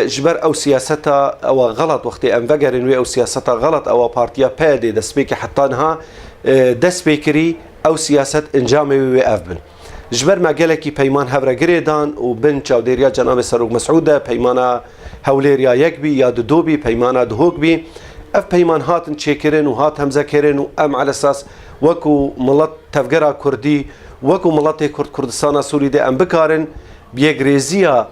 جبر او سياستا او غلط وقت انفجرن او سياستا غلط او بارتيا بادي دسبيك حتى انها دسبيكري او سياسه انجامي وافبن جبر ما قالكي بيمان هفرا جريدان وبن چاوديريا جناب سروق مسعوده بيمانا هوليريا يكبي يا دودوبي بيمانا دهوكبي اف بيمان هاتن تشيكرن وهات همزه كرن وام على اساس وكو ملت تفجرا كردي وكو ملت كردستان سوري دي ام بكارن بيغريزيا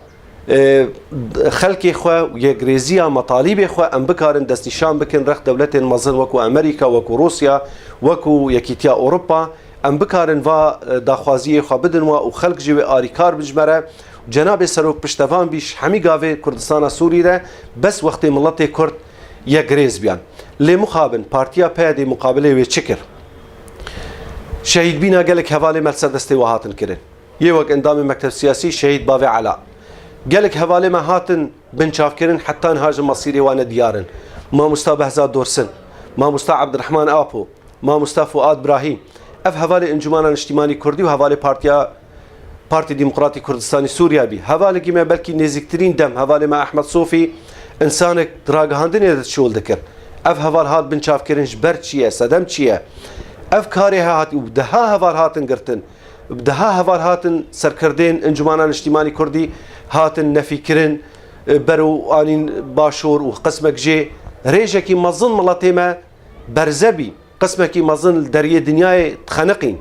خلقي خو ويغريزيا مطالب خو ام بكارن دستنشان بكن رخ دولتين مازن وكو امريكا وكو روسيا وكو يكيتيا اوروبا ام بكارن و داخوازي خو بدن و خلق جوي اريكار بجمره جناب سروق پشتوان بيش همي گاوي كردستان سوري ده بس وقت ملت كرد يغريز بيان لمخابن بارتيا بادي مقابله وي چكر شهيد بينا قالك حوالي ملسر دستي وهاتن كرن يوك اندام مكتب سياسي شهيد باوي علاء قالك حوالي ما هاتن بن شافكرن حتى نهاجم مصيري وانا ديارن ما مستوى بهزاد دورسن ما مستوى عبد الرحمن ابو ما مستوى فؤاد ابراهيم اف حوالي انجمان الاجتماعي كردي وحوالي بارتي ديمقراطي كردستاني سوريا بي حوالي كيما بلكي نزيكترين دم حوالي مع احمد صوفي انسانك دراغهاندن شول ذكر اف حوال هات بن شافكرن جبر چيه صدم چيه افكاري هات وبدها حوال هاتن قرتن بدها حوال هاتن سركردين انجمان الاجتماعي كردي هاتن نفيكرن برو انين باشور وقسمك جي ريجكي مظن ملاتيما برزبي قسمك مظن دريه دنياي تخنقين